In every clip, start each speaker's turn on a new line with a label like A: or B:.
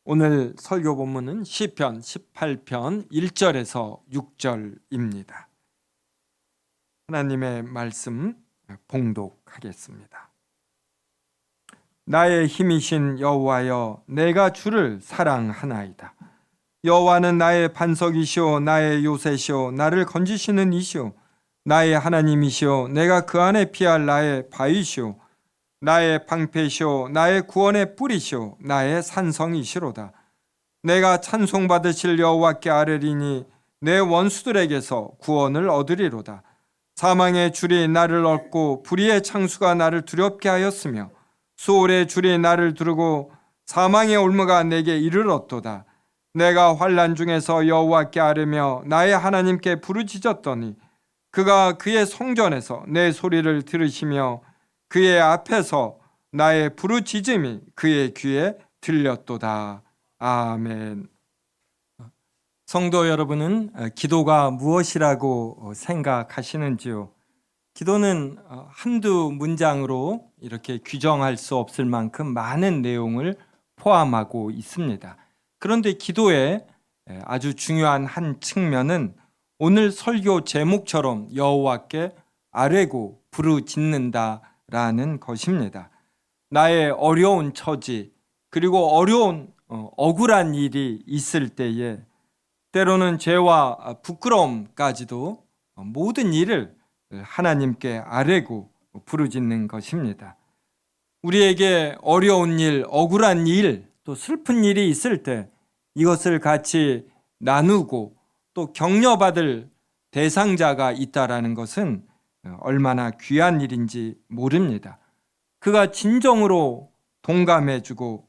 A: 오늘 설교 본문은 시편 18편 1절에서 6절입니다. 하나님의 말씀 봉독하겠습니다. 나의 힘이신 여호와여, 내가 주를 사랑하나이다. 여호와는 나의 반석이시오, 나의 요새시오, 나를 건지시는 이시오, 나의 하나님이시오, 내가 그 안에 피할 나의 바위시오, 나의 방패시오, 나의 구원의 뿌리시오, 나의 산성이시로다. 내가 찬송받으실 여호와께 아뢰리니 내 원수들에게서 구원을 얻으리로다. 사망의 줄이 나를 얻고 불의의 창수가 나를 두렵게 하였으며 수월의 줄이 나를 두르고 사망의 올무가 내게 이르렀도다. 내가 환난 중에서 여호와께 아뢰며 나의 하나님께 부르짖었더니 그가 그의 성전에서 내 소리를 들으시며 그의 앞에서 나의 부르짖음이 그의 귀에 들렸도다. 아멘. 성도 여러분은 기도가 무엇이라고 생각하시는지요? 기도는 한두 문장으로 이렇게 규정할 수 없을 만큼 많은 내용을 포함하고 있습니다. 그런데 기도의 아주 중요한 한 측면은 오늘 설교 제목처럼 여호와께 아뢰고 부르짖는다 라는 것입니다. 나의 어려운 처지 그리고 어려운 억울한 일이 있을 때에 때로는 죄와 부끄러움까지도 모든 일을 하나님께 아뢰고 부르짖는 것입니다. 우리에게 어려운 일, 억울한 일, 또 슬픈 일이 있을 때 이것을 같이 나누고 또 격려받을 대상자가 있다라는 것은 얼마나 귀한 일인지 모릅니다. 그가 진정으로 동감해주고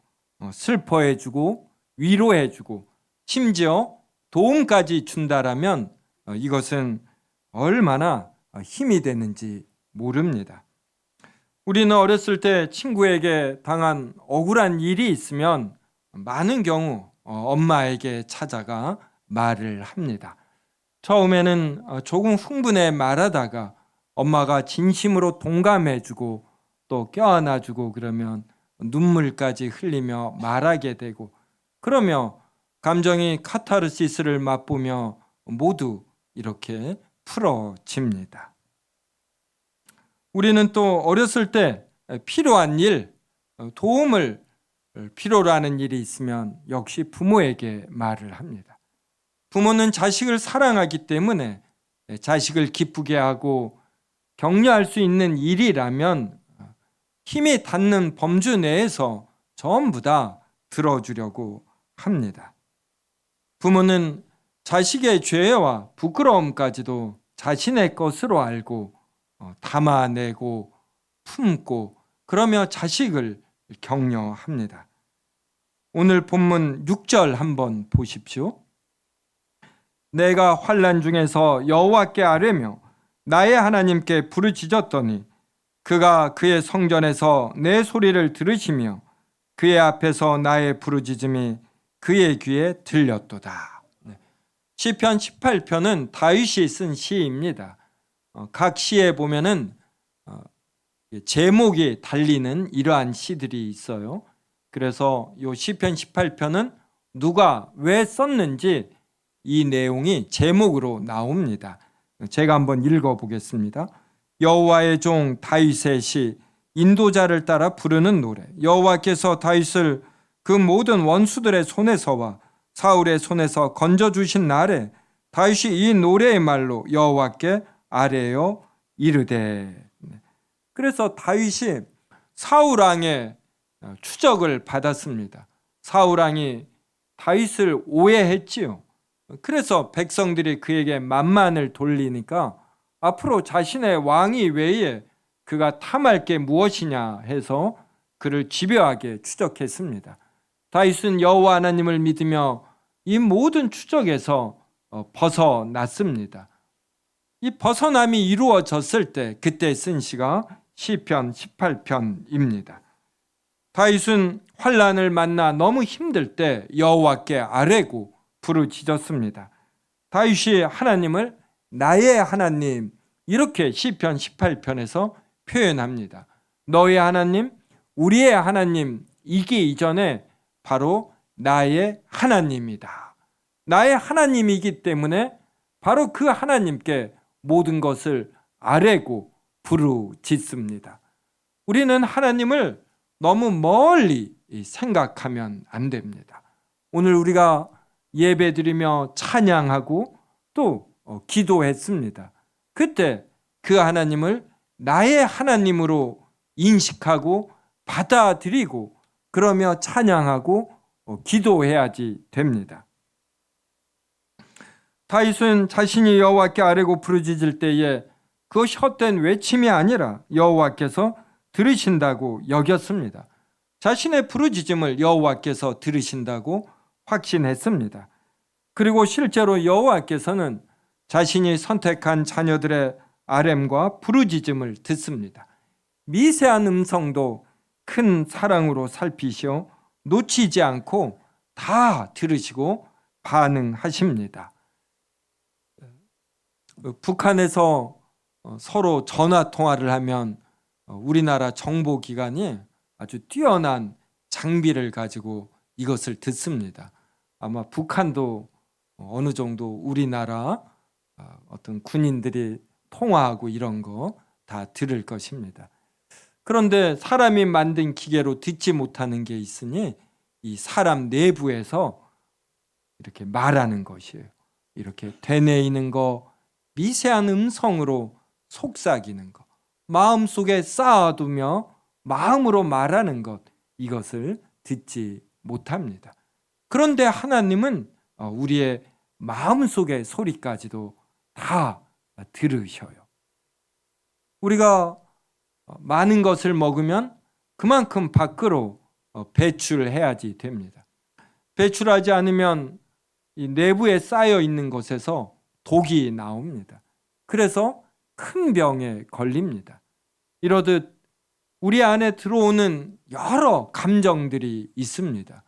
A: 슬퍼해주고 위로해주고 심지어 도움까지 준다라면 이것은 얼마나 힘이 되는지 모릅니다. 우리는 어렸을 때 친구에게 당한 억울한 일이 있으면 많은 경우 엄마에게 찾아가 말을 합니다. 처음에는 조금 흥분해 말하다가 엄마가 진심으로 동감해주고 또 껴안아주고 그러면 눈물까지 흘리며 말하게 되고 그러며 감정이 카타르시스를 맛보며 모두 이렇게 풀어집니다. 우리는 또 어렸을 때 필요한 일, 도움을 필요로 하는 일이 있으면 역시 부모에게 말을 합니다. 부모는 자식을 사랑하기 때문에 자식을 기쁘게 하고 격려할 수 있는 일이라면 힘이 닿는 범주 내에서 전부 다 들어주려고 합니다. 부모는 자식의 죄와 부끄러움까지도 자신의 것으로 알고 담아내고 품고 그러며 자식을 격려합니다. 오늘 본문 6절 한번 보십시오. 내가 환난 중에서 여호와께 아뢰며 나의 하나님께 부르짖었더니 그가 그의 성전에서 내 소리를 들으시며 그의 앞에서 나의 부르짖음이 그의 귀에 들렸도다. 시편 18편은 다윗이 쓴 시입니다. 각 시에 보면은 제목이 달리는 이러한 시들이 있어요. 그래서 이 시편 18편은 누가 왜 썼는지 이 내용이 제목으로 나옵니다. 제가 한번 읽어보겠습니다. 여호와의 종 다윗의 시, 인도자를 따라 부르는 노래. 여호와께서 다윗을 그 모든 원수들의 손에서와 사울의 손에서 건져주신 날에 다윗이 이 노래의 말로 여호와께 아뢰어 이르되. 그래서 다윗이 사울왕의 추적을 받았습니다. 사울왕이 다윗을 오해했지요. 그래서 백성들이 그에게 만만을 돌리니까 앞으로 자신의 왕위 외에 그가 탐할 게 무엇이냐 해서 그를 집요하게 추적했습니다. 다윗은 여호와 하나님을 믿으며 이 모든 추적에서 벗어났습니다. 이 벗어남이 이루어졌을 때 그때 쓴 시가 시편 18편입니다. 다윗은 환난을 만나 너무 힘들 때 여호와께 아뢰고 부르짖었습니다. 다윗이 하나님을 나의 하나님 이렇게 시편 18편에서 표현합니다. 너의 하나님, 우리의 하나님 이기 이전에 바로 나의 하나님이다. 나의 하나님이기 때문에 바로 그 하나님께 모든 것을 아뢰고 부르짖습니다. 우리는 하나님을 너무 멀리 생각하면 안 됩니다. 오늘 우리가 예배드리며 찬양하고 또 기도했습니다. 그때 그 하나님을 나의 하나님으로 인식하고 받아들이고 그러며 찬양하고 기도해야지 됩니다. 다윗은 자신이 여호와께 아뢰고 부르짖을 때에 그것이 헛된 외침이 아니라 여호와께서 들으신다고 여겼습니다. 자신의 부르짖음을 여호와께서 들으신다고 확신했습니다. 그리고 실제로 여호와께서는 자신이 선택한 자녀들의 아뢰과 부르짖음을 듣습니다. 미세한 음성도 큰 사랑으로 살피시어 놓치지 않고 다 들으시고 반응하십니다. 북한에서 서로 전화 통화를 하면 우리나라 정보기관이 아주 뛰어난 장비를 가지고 이것을 듣습니다. 아마 북한도 어느 정도 우리나라 어떤 군인들이 통화하고 이런 거 다 들을 것입니다. 그런데 사람이 만든 기계로 듣지 못하는 게 있으니 이 사람 내부에서 이렇게 말하는 것이에요. 이렇게 되뇌이는 거, 미세한 음성으로 속삭이는 것, 마음속에 쌓아두며 마음으로 말하는 것, 이것을 듣지 못합니다. 그런데 하나님은 우리의 마음속의 소리까지도 다 들으셔요. 우리가 많은 것을 먹으면 그만큼 밖으로 배출해야지 됩니다. 배출하지 않으면 이 내부에 쌓여 있는 것에서 독이 나옵니다. 그래서 큰 병에 걸립니다. 이러듯 우리 안에 들어오는 여러 감정들이 있습니다.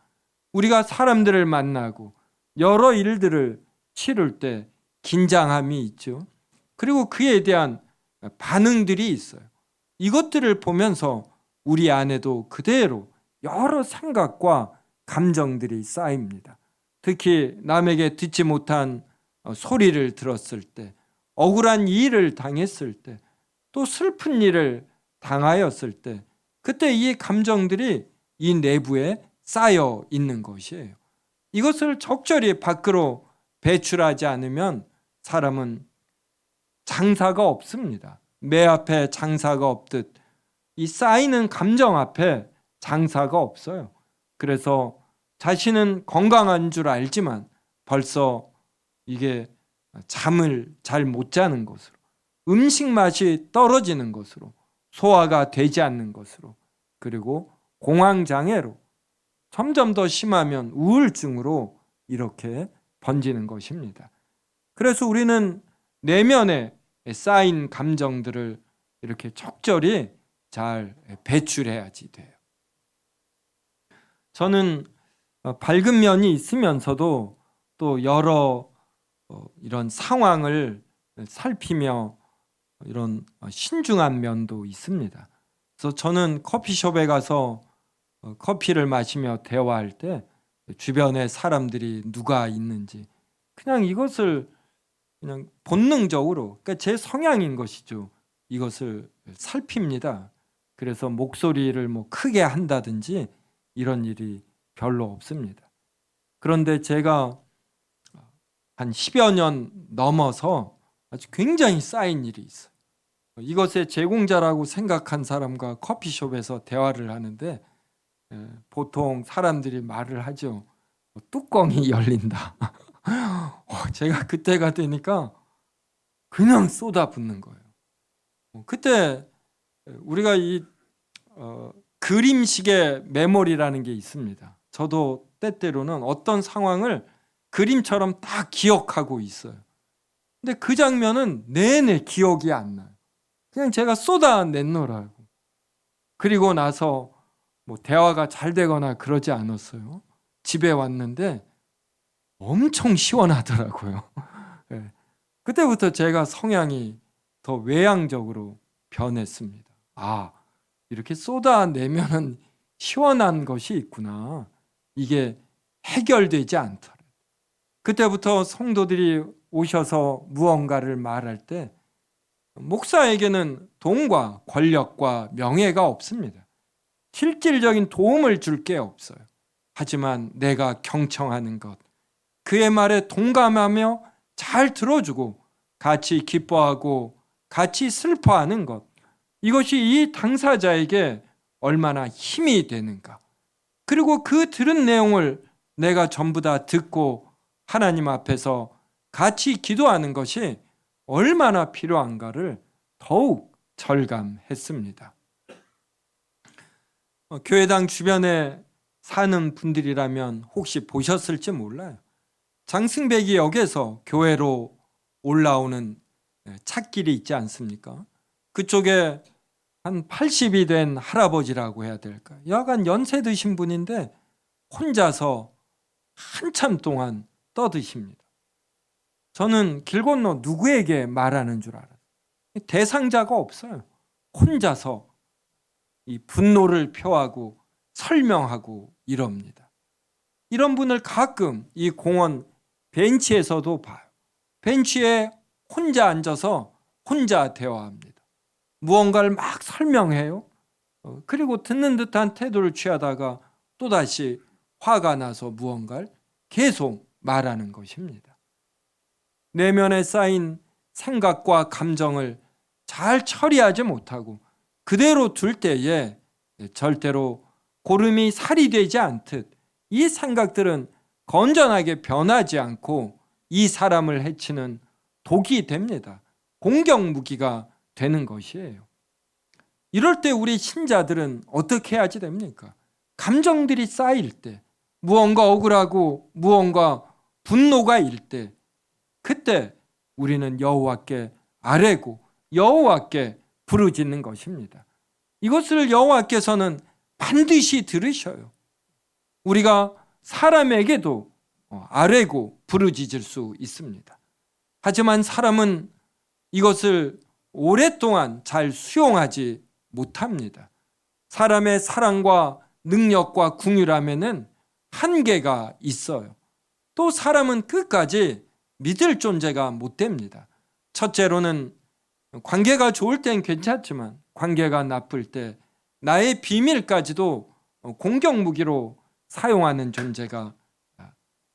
A: 우리가 사람들을 만나고 여러 일들을 치를 때 긴장함이 있죠. 그리고 그에 대한 반응들이 있어요. 이것들을 보면서 우리 안에도 그대로 여러 생각과 감정들이 쌓입니다. 특히 남에게 듣지 못한 소리를 들었을 때, 억울한 일을 당했을 때, 또 슬픈 일을 당하였을 때, 그때 이 감정들이 이 내부에 쌓여 있는 것이에요. 이것을 적절히 밖으로 배출하지 않으면 사람은 장사가 없습니다. 매 앞에 장사가 없듯 이 쌓이는 감정 앞에 장사가 없어요. 그래서 자신은 건강한 줄 알지만 벌써 이게 잠을 잘 못 자는 것으로, 음식 맛이 떨어지는 것으로, 소화가 되지 않는 것으로, 그리고 공황장애로, 점점 더 심하면 우울증으로 이렇게 번지는 것입니다. 그래서 우리는 내면에 쌓인 감정들을 이렇게 적절히 잘 배출해야지 돼요. 저는 밝은 면이 있으면서도 또 여러 이런 상황을 살피며 이런 신중한 면도 있습니다. 그래서 저는 커피숍에 가서 커피를 마시며 대화할 때 주변에 사람들이 누가 있는지 그냥 이것을 그냥 본능적으로, 그러니까 제 성향인 것이죠. 이것을 살핍니다. 그래서 목소리를 뭐 크게 한다든지 이런 일이 별로 없습니다. 그런데 제가 한 10여 년 넘어서 아주 굉장히 쌓인 일이 있어요. 이것의 제공자라고 생각한 사람과 커피숍에서 대화를 하는데 보통 사람들이 말을 하죠. 뚜껑이 열린다. 제가 그때가 되니까 그냥 쏟아붓는 거예요. 그때 우리가 이 그림식의 메모리라는 게 있습니다. 저도 때때로는 어떤 상황을 그림처럼 딱 기억하고 있어요. 근데 그 장면은 내내 기억이 안 나요. 그냥 제가 쏟아냈노라고. 그리고 나서 뭐 대화가 잘 되거나 그러지 않았어요. 집에 왔는데 엄청 시원하더라고요. 네. 그때부터 제가 성향이 더 외향적으로 변했습니다. 아, 이렇게 쏟아내면은 시원한 것이 있구나. 이게 해결되지 않더라. 그때부터 성도들이 오셔서 무언가를 말할 때 목사에게는 돈과 권력과 명예가 없습니다. 실질적인 도움을 줄 게 없어요. 하지만 내가 경청하는 것, 그의 말에 동감하며 잘 들어주고 같이 기뻐하고 같이 슬퍼하는 것, 이것이 이 당사자에게 얼마나 힘이 되는가. 그리고 그 들은 내용을 내가 전부 다 듣고 하나님 앞에서 같이 기도하는 것이 얼마나 필요한가를 더욱 절감했습니다. 교회당 주변에 사는 분들이라면 혹시 보셨을지 몰라요. 장승배기역에서 교회로 올라오는 찻길이 있지 않습니까? 그쪽에 한 80이 된 할아버지라고 해야 될까? 여간 연세 드신 분인데 혼자서 한참 동안 떠드십니다. 저는 길 건너 누구에게 말하는 줄 알아요. 대상자가 없어요. 혼자서 이 분노를 표하고 설명하고 이럽니다. 이런 분을 가끔 이 공원 벤치에서도 봐요. 벤치에 혼자 앉아서 혼자 대화합니다. 무언가를 막 설명해요. 그리고 듣는 듯한 태도를 취하다가 또다시 화가 나서 무언가를 계속 말하는 것입니다. 내면에 쌓인 생각과 감정을 잘 처리하지 못하고 그대로 둘 때에 절대로 고름이 살이 되지 않듯 이 생각들은 건전하게 변하지 않고 이 사람을 해치는 독이 됩니다. 공격무기가 되는 것이에요. 이럴 때 우리 신자들은 어떻게 해야지 됩니까? 감정들이 쌓일 때, 무언가 억울하고 무언가 분노가 일 때, 그때 우리는 여호와께 아뢰고 여호와께 부르짖는 것입니다. 이것을 여호와께서는 반드시 들으셔요. 우리가 사람에게도 아뢰고 부르짖을 수 있습니다. 하지만 사람은 이것을 오랫동안 잘 수용하지 못합니다. 사람의 사랑과 능력과 궁유라면은 한계가 있어요. 또 사람은 끝까지 믿을 존재가 못 됩니다. 첫째로는 관계가 좋을 땐 괜찮지만 관계가 나쁠 때 나의 비밀까지도 공격무기로 사용하는 존재가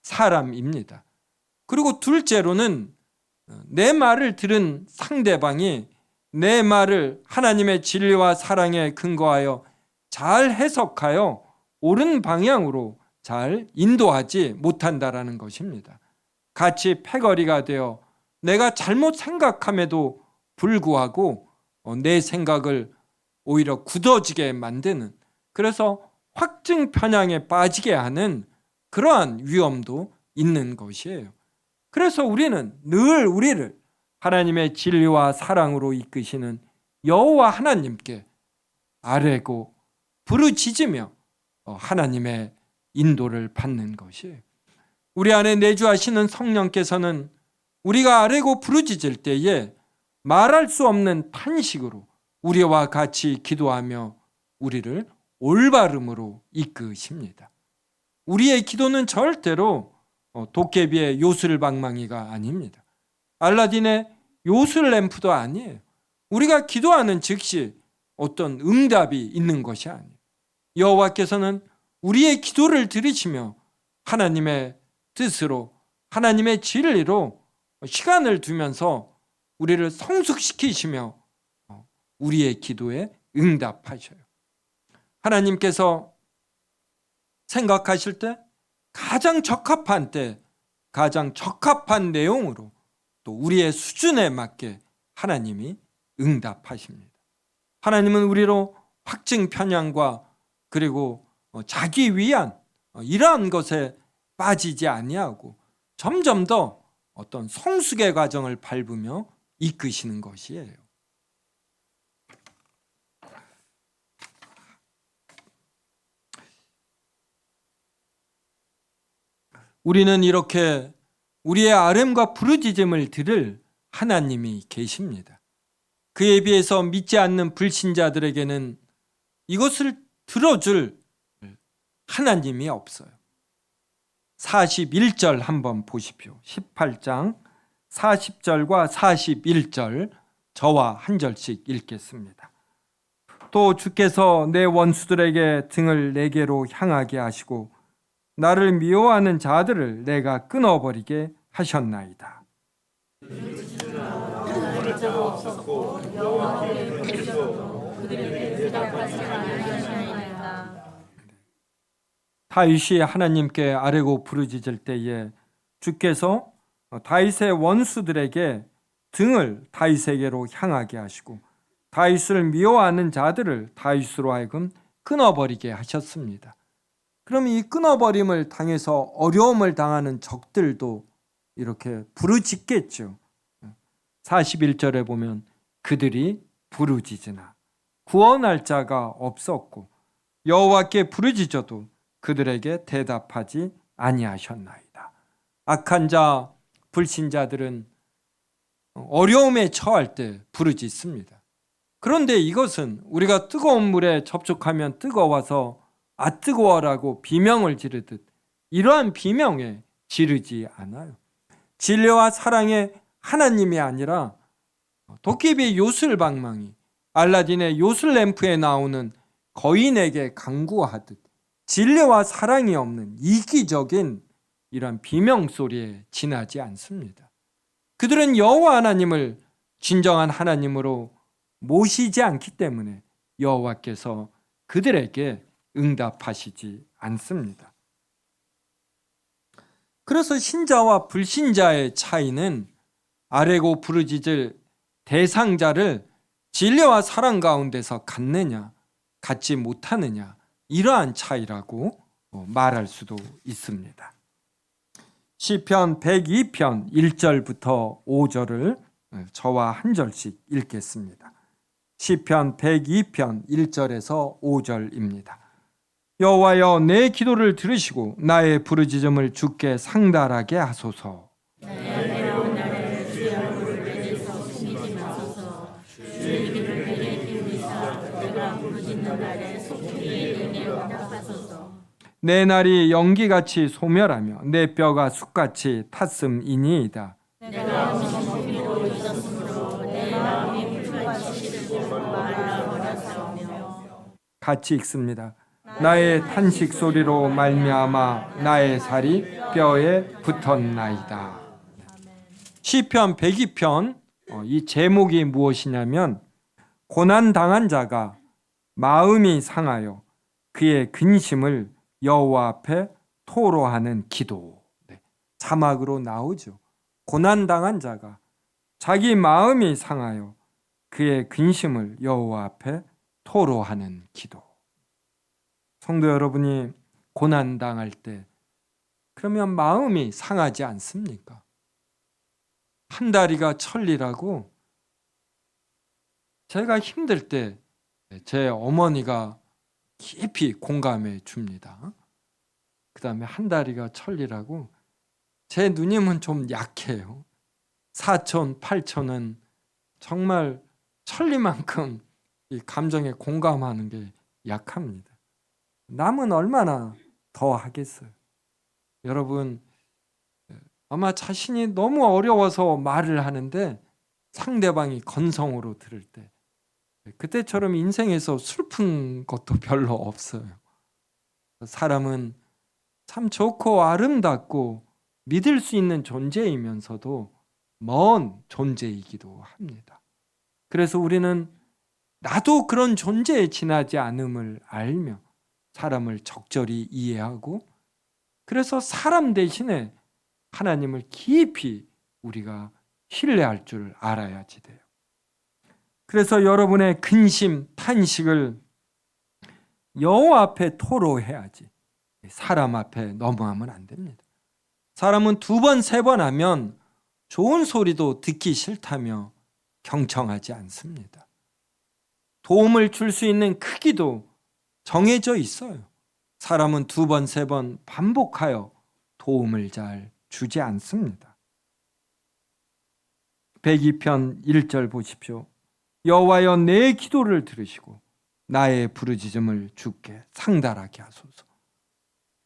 A: 사람입니다. 그리고 둘째로는 내 말을 들은 상대방이 내 말을 하나님의 진리와 사랑에 근거하여 잘 해석하여 옳은 방향으로 잘 인도하지 못한다라는 것입니다. 같이 패거리가 되어 내가 잘못 생각함에도 불구하고 내 생각을 오히려 굳어지게 만드는, 그래서 확증 편향에 빠지게 하는 그러한 위험도 있는 것이에요. 그래서 우리는 늘 우리를 하나님의 진리와 사랑으로 이끄시는 여호와 하나님께 아뢰고 부르짖으며 하나님의 인도를 받는 것이에요. 우리 안에 내주하시는 성령께서는 우리가 아뢰고 부르짖을 때에 말할 수 없는 탄식으로 우리와 같이 기도하며 우리를 올바름으로 이끄십니다. 우리의 기도는 절대로 도깨비의 요술방망이가 아닙니다. 알라딘의 요술램프도 아니에요. 우리가 기도하는 즉시 어떤 응답이 있는 것이 아니에요. 여호와께서는 우리의 기도를 들으시며 하나님의 뜻으로 하나님의 진리로 시간을 두면서 우리를 성숙시키시며 우리의 기도에 응답하셔요. 하나님께서 생각하실 때 가장 적합한 때 가장 적합한 내용으로 또 우리의 수준에 맞게 하나님이 응답하십니다. 하나님은 우리로 확증 편향과 그리고 자기 위안 이러한 것에 빠지지 아니하고 점점 더 어떤 성숙의 과정을 밟으며 이끄시는 것이에요. 우리는 이렇게 우리의 아뢰음과 부르짖음을 들을 하나님이 계십니다. 그에 비해서 믿지 않는 불신자들에게는 이것을 들어줄 하나님이 없어요. 41절 한번 보십시오. 18장 40절과 41절 저와 한 절씩 읽겠습니다. 또 주께서 내 원수들에게 등을 내게로 향하게 하시고 나를 미워하는 자들을 내가 끊어버리게 하셨나이다. 다윗이 하나님께 아뢰고 부르짖을 때에 주께서 다윗의 원수들에게 등을 다윗에게로 향하게 하시고 다윗을 미워하는 자들을 다윗으로 하여금 끊어버리게 하셨습니다. 그럼 이 끊어버림을 당해서 어려움을 당하는 적들도 이렇게 부르짖겠죠. 41절에 보면 그들이 부르짖으나 구원할 자가 없었고 여호와께 부르짖어도 그들에게 대답하지 아니하셨나이다. 악한 자, 불신자들은 어려움에 처할 때 부르짖습니다. 그런데 이것은 우리가 뜨거운 물에 접촉하면 뜨거워서 아 뜨거워라고 비명을 지르듯 이러한 비명에 지르지 않아요. 진리와 사랑의 하나님이 아니라 도깨비의 요술방망이, 알라딘의 요술램프에 나오는 거인에게 간구하듯 진리와 사랑이 없는 이기적인 이런 비명소리에 지나지 않습니다. 그들은 여호와 하나님을 진정한 하나님으로 모시지 않기 때문에 여호와께서 그들에게 응답하시지 않습니다. 그래서 신자와 불신자의 차이는 아뢰고 부르짖을 대상자를 진리와 사랑 가운데서 갖느냐 갖지 못하느냐 이러한 차이라고 말할 수도 있습니다. 시편 102편 1절부터 5절을 저와 한 절씩 읽겠습니다. 시편 102편 1절에서 5절입니다. 여호와여 내 기도를 들으시고 나의 부르짖음을 주께 상달하게 하소서. 내 날이 연기같이 소멸하며 내 뼈가 숯같이 탔음이니이다. 내가 먹기로 잊었으므로 내 마음이 불같이 시들고 말라버렸사오며. 같이 읽습니다. 나의 탄식 소리로 말미암아 나의 살이 뼈에 붙었나이다. 시편 102편 이 제목이 무엇이냐면 고난 당한 자가 마음이 상하여 그의 근심을 여호와 앞에 토로하는 기도. 자막으로 나오죠. 고난당한 자가 자기 마음이 상하여 그의 근심을 여호와 앞에 토로하는 기도. 성도 여러분이 고난당할 때 그러면 마음이 상하지 않습니까? 한 다리가 천리라고 제가 힘들 때 제 어머니가 깊이 공감해 줍니다. 그 다음에 한 다리가 천리라고 제 누님은 좀 약해요. 사촌, 팔촌은 정말 천리만큼 이 감정에 공감하는 게 약합니다. 남은 얼마나 더 하겠어요. 여러분 아마 자신이 너무 어려워서 말을 하는데 상대방이 건성으로 들을 때 그때처럼 인생에서 슬픈 것도 별로 없어요. 사람은 참 좋고 아름답고 믿을 수 있는 존재이면서도 먼 존재이기도 합니다. 그래서 우리는 나도 그런 존재에 지나지 않음을 알며 사람을 적절히 이해하고 그래서 사람 대신에 하나님을 깊이 우리가 신뢰할 줄 알아야지 돼요. 그래서 여러분의 근심, 탄식을 여호와 앞에 토로해야지 사람 앞에 넘어가면 안 됩니다. 사람은 2번, 3번 하면 좋은 소리도 듣기 싫다며 경청하지 않습니다. 도움을 줄 수 있는 크기도 정해져 있어요. 사람은 2번, 3번 반복하여 도움을 잘 주지 않습니다. 102편 1절 보십시오. 여호와여 내 기도를 들으시고 나의 부르짖음을 주께 상달하게 하소서.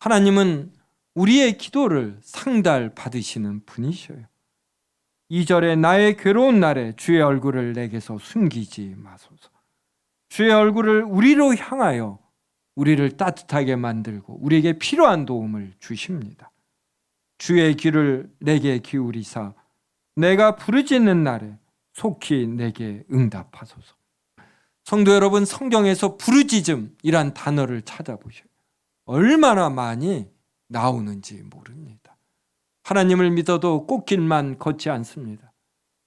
A: 하나님은 우리의 기도를 상달 받으시는 분이셔요. 2절에 나의 괴로운 날에 주의 얼굴을 내게서 숨기지 마소서. 주의 얼굴을 우리로 향하여 우리를 따뜻하게 만들고 우리에게 필요한 도움을 주십니다. 주의 귀를 내게 기울이사 내가 부르짖는 날에 속히 내게 응답하소서. 성도 여러분, 성경에서 부르짖음이란 단어를 찾아보셔요. 얼마나 많이 나오는지 모릅니다. 하나님을 믿어도 꽃길만 걷지 않습니다.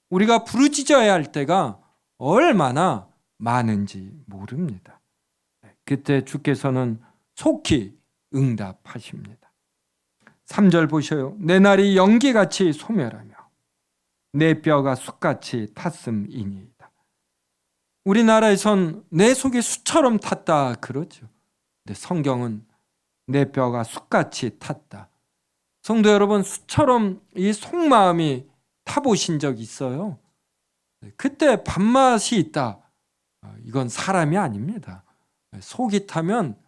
A: 우리가 부르짖어야 할 때가 얼마나 많은지 모릅니다. 그때 주께서는 속히 응답하십니다. 3절 보셔요. 내 날이 연기같이 소멸하며 내 뼈가 숯같이 탔음이니이다. 우리나라에선 내 속이 숯처럼 탔다 그러죠. 근데 성경은 내 뼈가 숯같이 탔다. 성도 여러분, 숯처럼 이 속마음이 타보신 적 있어요? 그때 밥맛이 있다. 이건 사람이 아닙니다. 속이 타면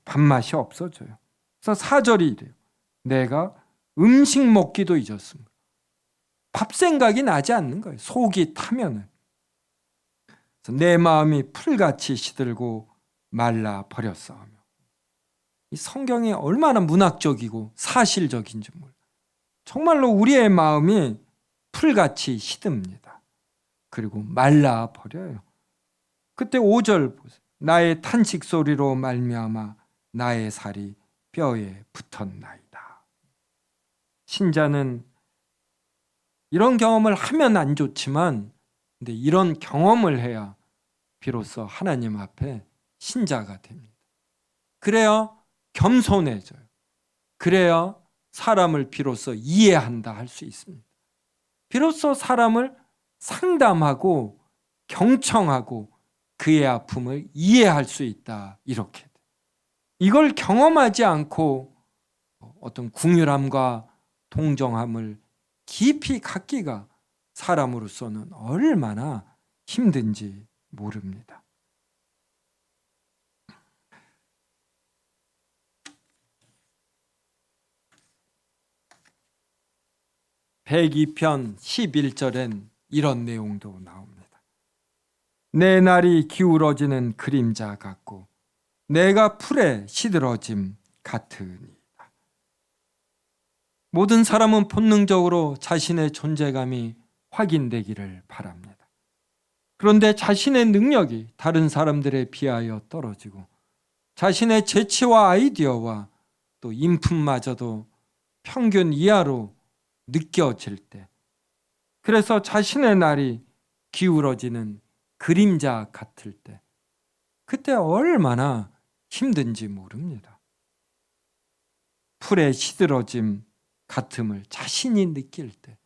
A: 밥맛이 없어져요. 그래서 4절이 이래요. 내가 음식 먹기도 잊었습니다. 밥 생각이 나지 않는 거예요. 속이 타면은. 내 마음이 풀같이 시들고 말라 버렸사오며. 이 성경이 얼마나 문학적이고 사실적인지 몰라요. 정말로 우리의 마음이 풀같이 시듭니다. 그리고 말라 버려요. 그때 5절 보세요. 나의 탄식 소리로 말미암아 나의 살이 뼈에 붙었나이다. 신자는 이런 경험을 하면 안 좋지만, 근데 이런 경험을 해야 비로소 하나님 앞에 신자가 됩니다. 그래야 겸손해져요. 그래야 사람을 비로소 이해한다 할 수 있습니다. 비로소 사람을 상담하고 경청하고 그의 아픔을 이해할 수 있다. 이렇게. 이걸 경험하지 않고 어떤 궁휼함과 동정함을 깊이 갖기가 사람으로서는 얼마나 힘든지 모릅니다. (102편) 11절엔 이런 내용도 나옵니다. 내 날이 기울어지는 그림자 같고 내가 풀에 시들어짐 같으니이다. 모든 사람은 본능적으로 자신의 존재감이 확인되기를 바랍니다. 그런데 자신의 능력이 다른 사람들에 비하여 떨어지고 자신의 재치와 아이디어와 또 인품마저도 평균 이하로 느껴질 때, 그래서 자신의 날이 기울어지는 그림자 같을 때, 그때 얼마나 힘든지 모릅니다. 풀에 시들어짐 같음을 자신이 느낄 때,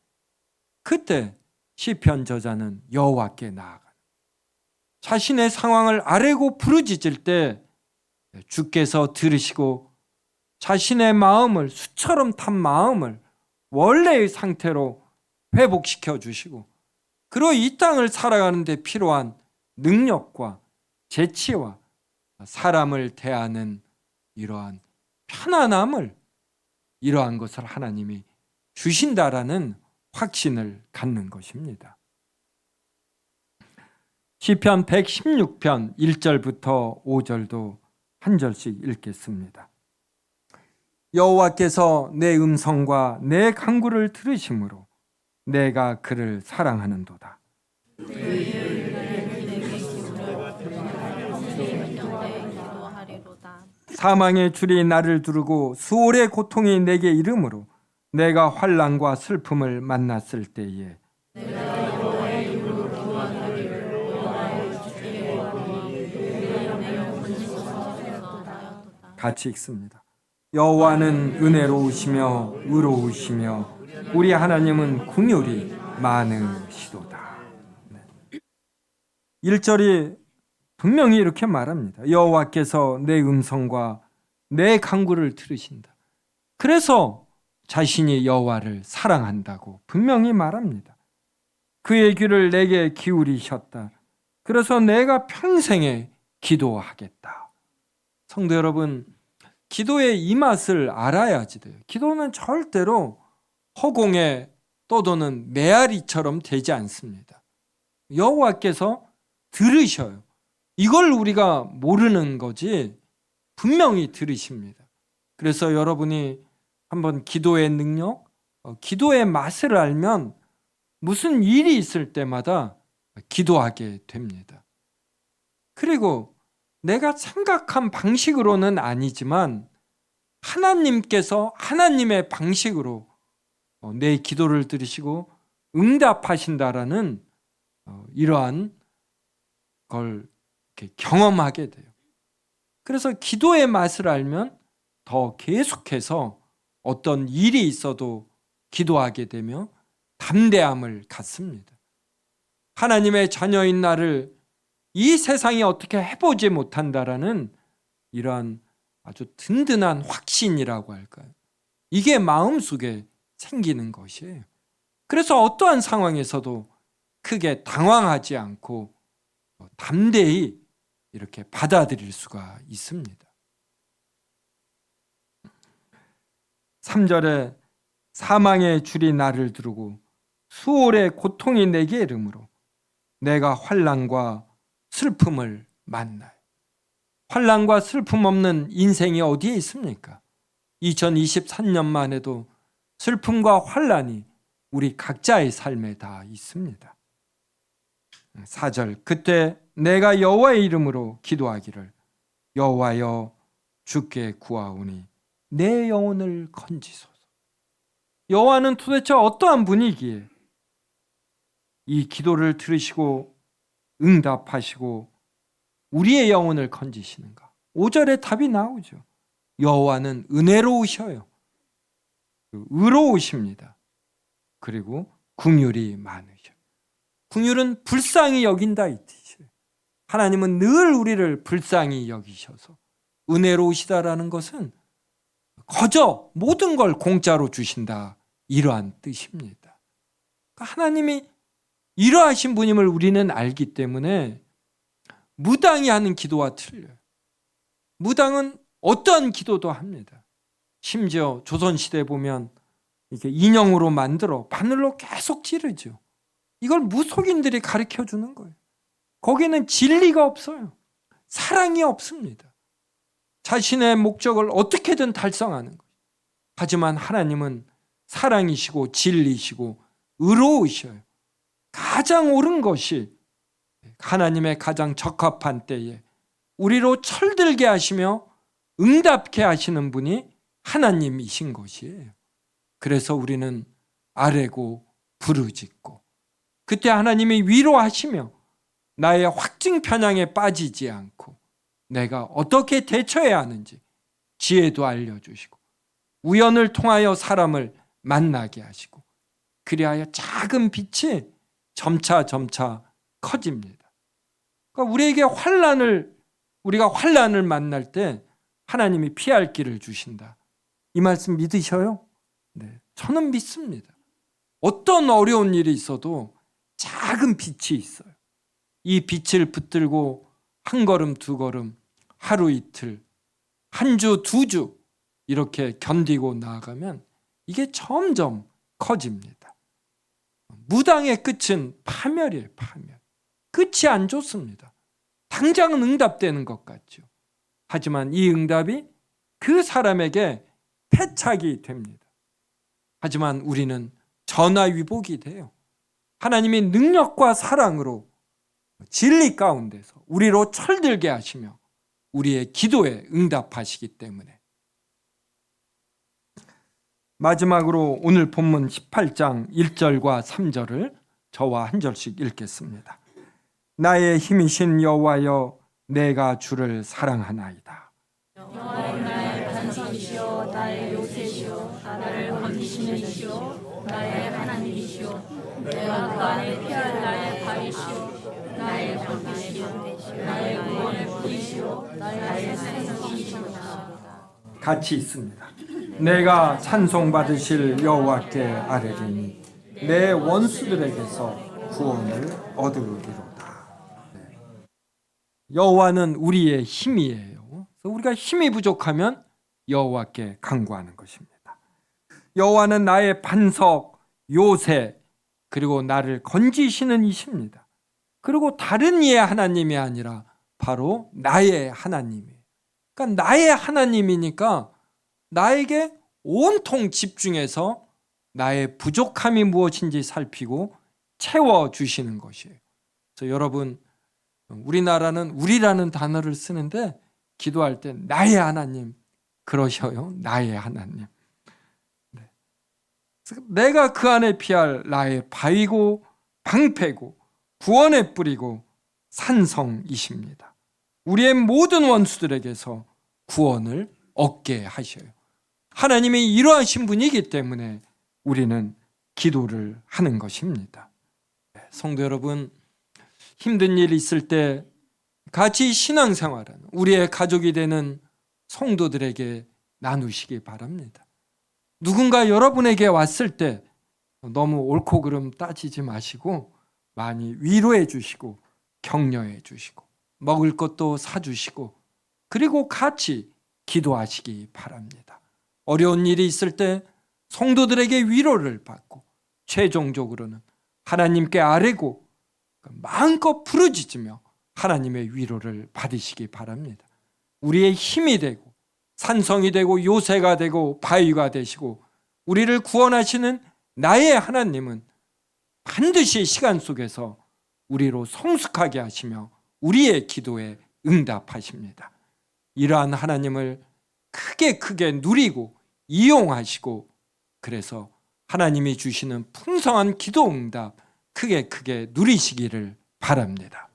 A: 그때 시편 저자는 여호와께 나아가는, 자신의 상황을 아뢰고 부르짖을 때 주께서 들으시고 자신의 마음을, 숯처럼 탄 마음을 원래의 상태로 회복시켜 주시고, 그리고 이 땅을 살아가는 데 필요한 능력과 재치와 사람을 대하는 이러한 편안함을, 이러한 것을 하나님이 주신다라는 확신을 갖는 것입니다. 시편 116편 1절부터 5절도 한 절씩 읽겠습니다. 여호와께서 내 음성과 내 간구를 들으심으로 내가 그를 사랑하는도다. 사망의 줄이 나를 두르고 수월의 고통이 내게 이름으로 내가 환난과 슬픔을 만났을 때에 같이 읽습니다. 여호와는 은혜로우시며 의로우시며 우리 하나님은 긍휼이 많으시도다. 1절이 분명히 이렇게 말합니다. 여호와께서 내 음성과 내 간구를 들으신다. 그래서 자신이 여호와를 사랑한다고 분명히 말합니다. 그의 귀를 내게 기울이셨다. 그래서 내가 평생에 기도하겠다. 성도 여러분, 기도의 이 맛을 알아야지 돼요. 기도는 절대로 허공에 떠도는 메아리처럼 되지 않습니다. 여호와께서 들으셔요. 이걸 우리가 모르는 거지 분명히 들으십니다. 그래서 여러분이 한번 기도의 능력, 기도의 맛을 알면 무슨 일이 있을 때마다 기도하게 됩니다. 그리고 내가 생각한 방식으로는 아니지만 하나님께서 하나님의 방식으로 내 기도를 들으시고 응답하신다라는 이러한 걸 이렇게 경험하게 돼요. 그래서 기도의 맛을 알면 더 계속해서 어떤 일이 있어도 기도하게 되며 담대함을 갖습니다. 하나님의 자녀인 나를 이 세상이 어떻게 해보지 못한다라는 이러한 아주 든든한 확신이라고 할까요? 이게 마음속에 생기는 것이에요. 그래서 어떠한 상황에서도 크게 당황하지 않고 담대히 이렇게 받아들일 수가 있습니다. 3절에 사망의 줄이 나를 두르고 수월의 고통이 내게 이르므로 내가 환난과 슬픔을 만나요. 환난과 슬픔 없는 인생이 어디에 있습니까? 2023년만 해도 슬픔과 환난이 우리 각자의 삶에 다 있습니다. 4절 그때 내가 여호와의 이름으로 기도하기를 여호와여 주께 구하오니 내 영혼을 건지소서. 여호와는 도대체 어떠한 분이기에 이 기도를 들으시고 응답하시고 우리의 영혼을 건지시는가? 5절에 답이 나오죠. 여호와는 은혜로우셔요. 의로우십니다. 그리고 긍휼이 많으셔. 긍휼은 불쌍히 여긴다 이 뜻이에요. 하나님은 늘 우리를 불쌍히 여기셔서 은혜로우시다라는 것은 거저 모든 걸 공짜로 주신다 이러한 뜻입니다. 하나님이 이러하신 분임을 우리는 알기 때문에 무당이 하는 기도와 틀려요. 무당은 어떠한 기도도 합니다. 심지어 조선시대에 보면 이렇게 인형으로 만들어 바늘로 계속 찌르죠. 이걸 무속인들이 가르쳐 주는 거예요. 거기는 진리가 없어요. 사랑이 없습니다. 자신의 목적을 어떻게든 달성하는 거예요. 하지만 하나님은 사랑이시고 진리시고 의로우셔요. 가장 옳은 것이 하나님의 가장 적합한 때에 우리로 철들게 하시며 응답케 하시는 분이 하나님이신 것이에요. 그래서 우리는 아뢰고 부르짖고 그때 하나님이 위로하시며 나의 확증 편향에 빠지지 않고 내가 어떻게 대처해야 하는지 지혜도 알려주시고 우연을 통하여 사람을 만나게 하시고 그리하여 작은 빛이 점차 커집니다. 그러니까 우리가 환난을 만날 때 하나님이 피할 길을 주신다. 이 말씀 믿으셔요? 네, 저는 믿습니다. 어떤 어려운 일이 있어도 작은 빛이 있어요. 이 빛을 붙들고 한 걸음 두 걸음, 하루 이틀, 한 주 두 주 이렇게 견디고 나아가면 이게 점점 커집니다. 무당의 끝은 파멸이에요. 파멸. 끝이 안 좋습니다. 당장은 응답되는 것 같죠. 하지만 이 응답이 그 사람에게 패착이 됩니다. 하지만 우리는 전화위복이 돼요. 하나님이 능력과 사랑으로 진리 가운데서 우리로 철들게 하시며 우리의 기도에 응답하시기 때문에. 마지막으로 오늘 본문 18장 1절과 3절을 저와 한 절씩 읽겠습니다. 나의 힘이신 여호와여 내가 주를 사랑하나이다.
B: 여호와여 나의 반석이시오 나의 요새시오 나를 건지시는 이시오 나의 하나님이시오 내가 그 안에 피할 나의 발이시오 나의 방패시오 나의 구원의 뿌리시오 나의 산성이시로다.
A: 같이 있습니다. 내가 찬송받으실 여호와께 아뢰리니 내 원수들에게서 구원을 얻으리로다. 여호와는 우리의 힘이에요. 그래서 우리가 힘이 부족하면 여호와께 간구하는 것입니다. 여호와는 나의 반석, 요새, 그리고 나를 건지시는 이십니다. 그리고 다른 이의 하나님이 아니라 바로 나의 하나님이에요. 그러니까 나의 하나님이니까 나에게 온통 집중해서 나의 부족함이 무엇인지 살피고 채워주시는 것이에요. 그래서 여러분, 우리나라는 우리라는 단어를 쓰는데 기도할 때 나의 하나님 그러셔요. 나의 하나님. 네. 내가 그 안에 피할 나의 바위고 방패고 구원의 뿌리고 산성이십니다. 우리의 모든 원수들에게서 구원을 얻게 하셔요. 하나님이 이러하신 분이기 때문에 우리는 기도를 하는 것입니다. 성도 여러분, 힘든 일이 있을 때 같이 신앙생활하는 우리의 가족이 되는 성도들에게 나누시기 바랍니다. 누군가 여러분에게 왔을 때 너무 옳고 그름 따지지 마시고 많이 위로해 주시고 격려해 주시고 먹을 것도 사주시고 그리고 같이 기도하시기 바랍니다. 어려운 일이 있을 때 성도들에게 위로를 받고 최종적으로는 하나님께 아뢰고 마음껏 부르짖으며 하나님의 위로를 받으시기 바랍니다. 우리의 힘이 되고 산성이 되고 요새가 되고 바위가 되시고 우리를 구원하시는 나의 하나님은 반드시 시간 속에서 우리로 성숙하게 하시며 우리의 기도에 응답하십니다. 이러한 하나님을 크게 누리고 이용하시고 그래서 하나님이 주시는 풍성한 기도 응답 크게 누리시기를 바랍니다.